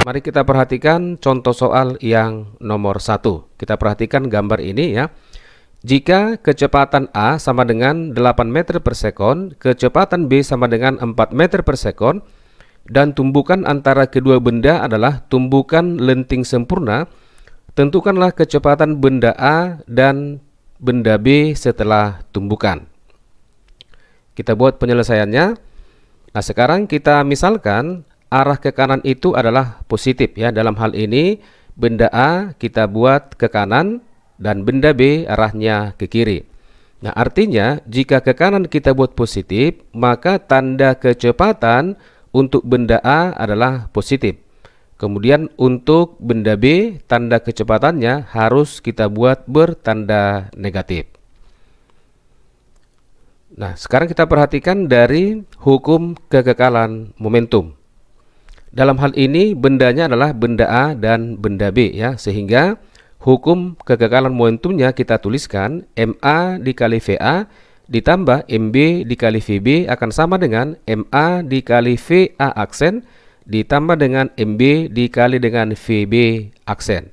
Mari kita perhatikan contoh soal yang nomor 1. Kita perhatikan gambar ini ya. Jika kecepatan A sama dengan 8 meter per sekon, kecepatan B sama dengan 4 meter per sekon, dan tumbukan antara kedua benda adalah tumbukan lenting sempurna, tentukanlah kecepatan benda A dan benda B setelah tumbukan. Kita buat penyelesaiannya. Nah, sekarang kita misalkan arah ke kanan itu adalah positif ya. Dalam hal ini benda A kita buat ke kanan dan benda B arahnya ke kiri. Nah, artinya jika ke kanan kita buat positif, maka tanda kecepatan untuk benda A adalah positif. Kemudian untuk benda B, tanda kecepatannya harus kita buat bertanda negatif. Nah, sekarang kita perhatikan dari hukum kekekalan momentum. Dalam hal ini bendanya adalah benda A dan benda B ya, sehingga hukum kekekalan momentumnya kita tuliskan MA dikali VA ditambah MB dikali VB akan sama dengan MA dikali VA aksen ditambah dengan MB dikali dengan VB aksen.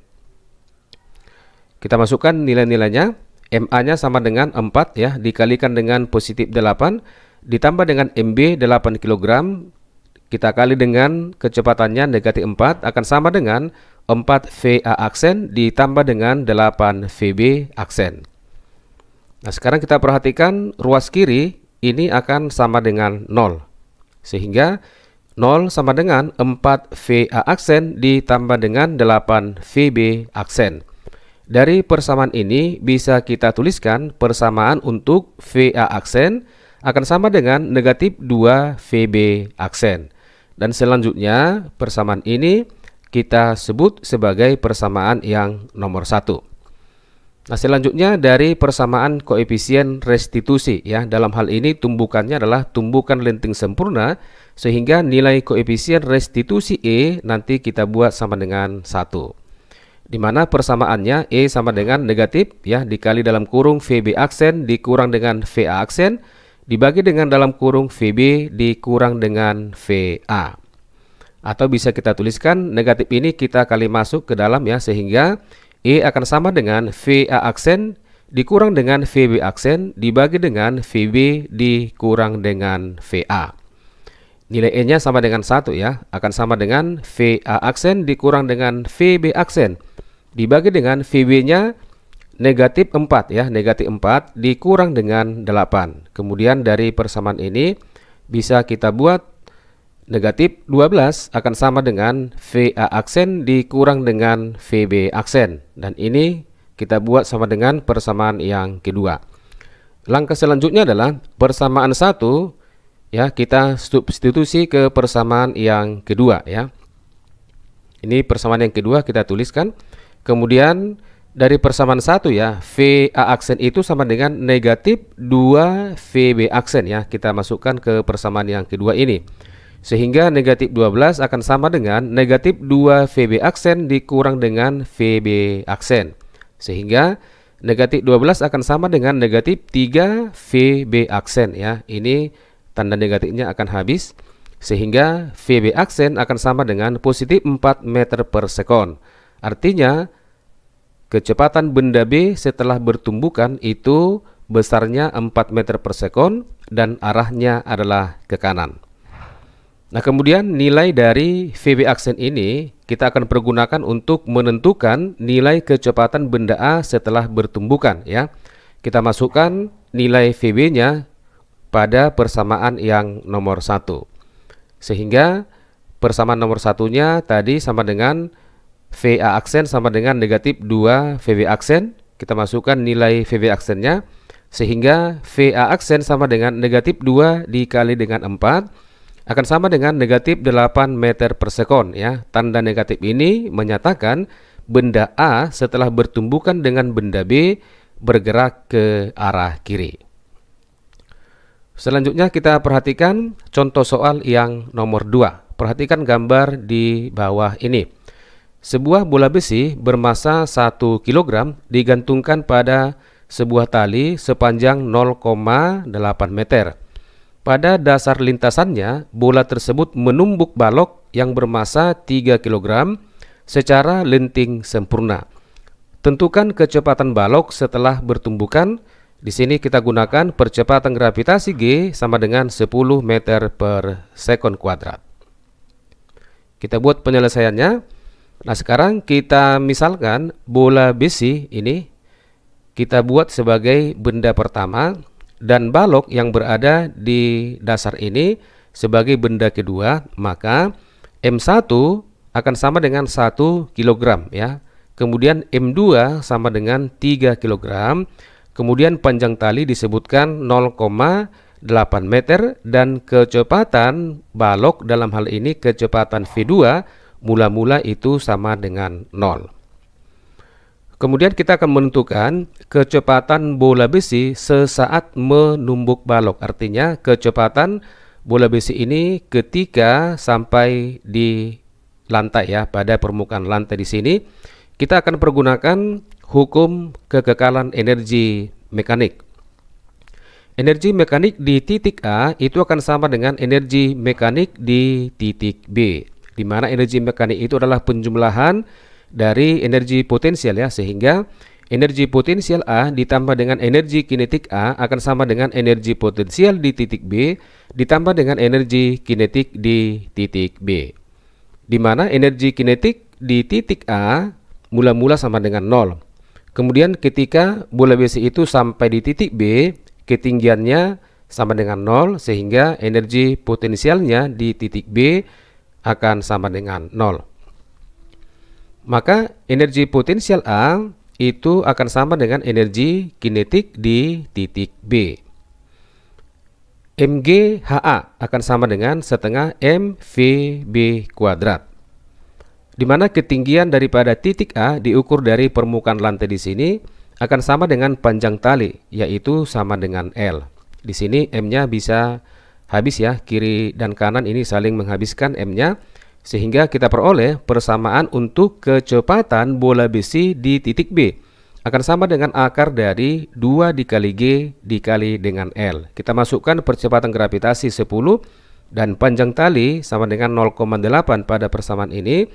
Kita masukkan nilai-nilainya. MA-nya sama dengan 4 ya, dikalikan dengan positif 8 ditambah dengan MB 8 kg, kita kali dengan kecepatannya negatif 4 akan sama dengan 4 VA aksen ditambah dengan 8 VB aksen. Nah, sekarang kita perhatikan ruas kiri ini akan sama dengan 0. Sehingga 0 sama dengan 4 VA aksen ditambah dengan 8 VB aksen. Dari persamaan ini bisa kita tuliskan persamaan untuk VA aksen akan sama dengan negatif 2 VB aksen. Dan selanjutnya persamaan ini kita sebut sebagai persamaan yang nomor 1. Nah, selanjutnya dari persamaan koefisien restitusi ya. Dalam hal ini tumbukannya adalah tumbukan lenting sempurna, sehingga nilai koefisien restitusi E nanti kita buat sama dengan 1. Di mana persamaannya E sama dengan negatif ya, dikali dalam kurung VB aksen dikurang dengan VA aksen dibagi dengan dalam kurung VB dikurang dengan VA. Atau bisa kita tuliskan negatif ini kita kali masuk ke dalam ya, sehingga E akan sama dengan VA aksen dikurang dengan VB aksen dibagi dengan VB dikurang dengan VA. Nilai E-nya sama dengan 1 ya, akan sama dengan VA aksen dikurang dengan VB aksen dibagi dengan VB-nya negatif 4 ya, negatif 4 dikurang dengan 8. Kemudian dari persamaan ini bisa kita buat negatif 12 akan sama dengan VA aksen dikurang dengan VB aksen. Dan ini kita buat sama dengan persamaan yang kedua. Langkah selanjutnya adalah persamaan 1 ya, kita substitusi ke persamaan yang kedua ya. Ini persamaan yang kedua kita tuliskan. Kemudian dari persamaan 1 ya, VA aksen itu sama dengan negatif 2 VB aksen ya. Kita masukkan ke persamaan yang kedua ini. Sehingga negatif 12 akan sama dengan negatif 2 VB aksen dikurang dengan VB aksen. Sehingga negatif 12 akan sama dengan negatif 3 VB aksen ya. Ini tanda negatifnya akan habis. Sehingga VB aksen akan sama dengan positif 4 meter per sekon. Artinya kecepatan benda B setelah bertumbukan itu besarnya 4 meter per sekon dan arahnya adalah ke kanan. Nah, kemudian nilai dari VB aksen ini kita akan pergunakan untuk menentukan nilai kecepatan benda A setelah bertumbukan ya. Kita masukkan nilai VB-nya pada persamaan yang nomor 1. Sehingga persamaan nomor 1-nya tadi sama dengan VA aksen sama dengan negatif 2 VB aksen. Kita masukkan nilai VB aksennya, sehingga VA aksen sama dengan negatif 2 dikali dengan 4 akan sama dengan negatif 8 meter per sekon ya. Tanda negatif ini menyatakan benda A setelah bertumbukan dengan benda B bergerak ke arah kiri. Selanjutnya kita perhatikan contoh soal yang nomor 2. Perhatikan gambar di bawah ini. Sebuah bola besi bermasa 1 kg digantungkan pada sebuah tali sepanjang 0,8 meter. Pada dasar lintasannya, bola tersebut menumbuk balok yang bermasa 3 kg secara lenting sempurna. Tentukan kecepatan balok setelah bertumbukan. Di sini kita gunakan percepatan gravitasi G sama dengan 10 meter per sekon kuadrat. Kita buat penyelesaiannya. Nah, sekarang kita misalkan bola besi ini kita buat sebagai benda pertama dan balok yang berada di dasar ini sebagai benda kedua, maka M1 akan sama dengan 1 kg ya. Kemudian M2 sama dengan 3 kg. Kemudian panjang tali disebutkan 0,8 meter dan kecepatan balok dalam hal ini kecepatan V2 mula-mula itu sama dengan 0. Kemudian kita akan menentukan kecepatan bola besi sesaat menumbuk balok. Artinya kecepatan bola besi ini ketika sampai di lantai ya, pada permukaan lantai di sini. Kita akan pergunakan hukum kekekalan energi mekanik. Energi mekanik di titik A itu akan sama dengan energi mekanik di titik B, di mana energi mekanik itu adalah penjumlahan dari energi potensial ya, sehingga energi potensial A ditambah dengan energi kinetik A akan sama dengan energi potensial di titik B ditambah dengan energi kinetik di titik B, di mana energi kinetik di titik A mula-mula sama dengan 0. Kemudian ketika bola besi itu sampai di titik B, ketinggiannya sama dengan 0, sehingga energi potensialnya di titik B akan sama dengan 0. Maka energi potensial A itu akan sama dengan energi kinetik di titik B. MGHA akan sama dengan setengah MVB kuadrat, di mana ketinggian daripada titik A diukur dari permukaan lantai di sini akan sama dengan panjang tali, yaitu sama dengan L. Di sini M-nya bisa habis ya, kiri dan kanan ini saling menghabiskan M-nya, sehingga kita peroleh persamaan untuk kecepatan bola besi di titik B akan sama dengan akar dari 2 dikali G dikali dengan L. Kita masukkan percepatan gravitasi 10 dan panjang tali sama dengan 0,8 pada persamaan ini,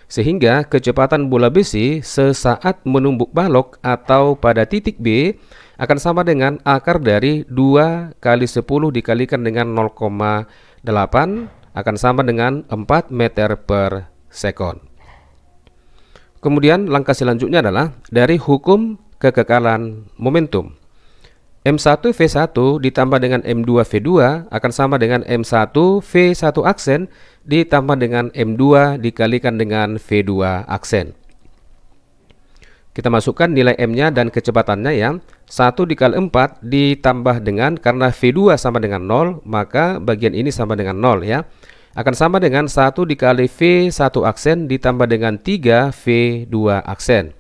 sehingga kecepatan bola besi sesaat menumbuk balok atau pada titik B akan sama dengan akar dari 2 kali 10 dikalikan dengan 0,8 akan sama dengan 4 meter per sekon. Kemudian langkah selanjutnya adalah dari hukum kekekalan momentum. M1V1 ditambah dengan M2V2 akan sama dengan M1V1 aksen ditambah dengan M2 dikalikan dengan V2 aksen. Kita masukkan nilai M-nya dan kecepatannya ya. 1 dikali 4 ditambah dengan, karena V2 sama dengan 0, maka bagian ini sama dengan 0 ya. Akan sama dengan 1 dikali V1 aksen ditambah dengan 3 V2 aksen.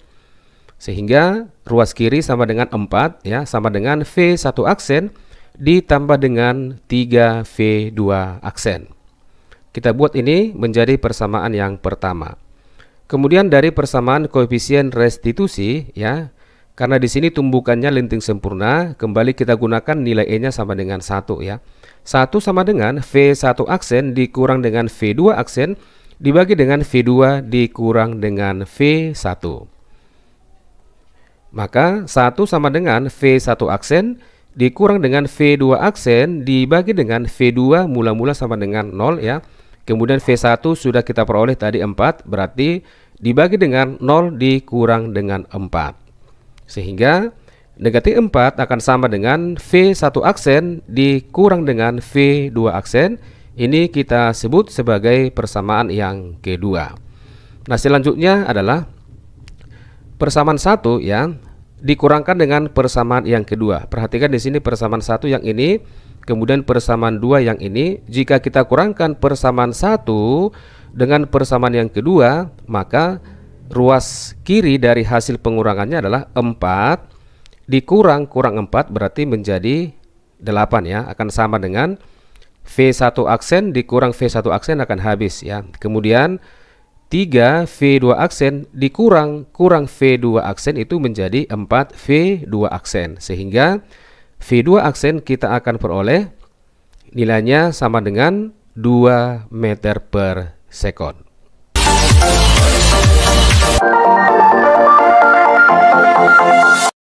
Sehingga ruas kiri sama dengan 4 ya, sama dengan V1 aksen ditambah dengan 3 V2 aksen. Kita buat ini menjadi persamaan yang pertama. Kemudian dari persamaan koefisien restitusi ya, karena di sini tumbukannya lenting sempurna, kembali kita gunakan nilai E-nya sama dengan 1 ya. 1 sama dengan V1 aksen dikurang dengan V2 aksen dibagi dengan V2 dikurang dengan V1. Maka 1 sama dengan V1 aksen dikurang dengan V2 aksen dibagi dengan V2 mula-mula sama dengan 0 ya. Kemudian V1 sudah kita peroleh tadi 4, berarti dibagi dengan 0 dikurang dengan 4. Sehingga negatif 4 akan sama dengan V1 aksen dikurang dengan V2 aksen. Ini kita sebut sebagai persamaan yang kedua. Nah, selanjutnya adalah persamaan 1 ya dikurangkan dengan persamaan yang kedua. Perhatikan di sini persamaan 1 yang ini, kemudian persamaan 2 yang ini. Jika kita kurangkan persamaan 1 dengan persamaan yang kedua, maka ruas kiri dari hasil pengurangannya adalah 4 dikurang 4 berarti menjadi 8 ya, akan sama dengan V1 aksen dikurang V1 aksen akan habis ya. Kemudian 3 V2 aksen dikurang V2 aksen itu menjadi 4 V2 aksen, sehingga V2 aksen kita akan peroleh nilainya sama dengan 2 meter per sekon.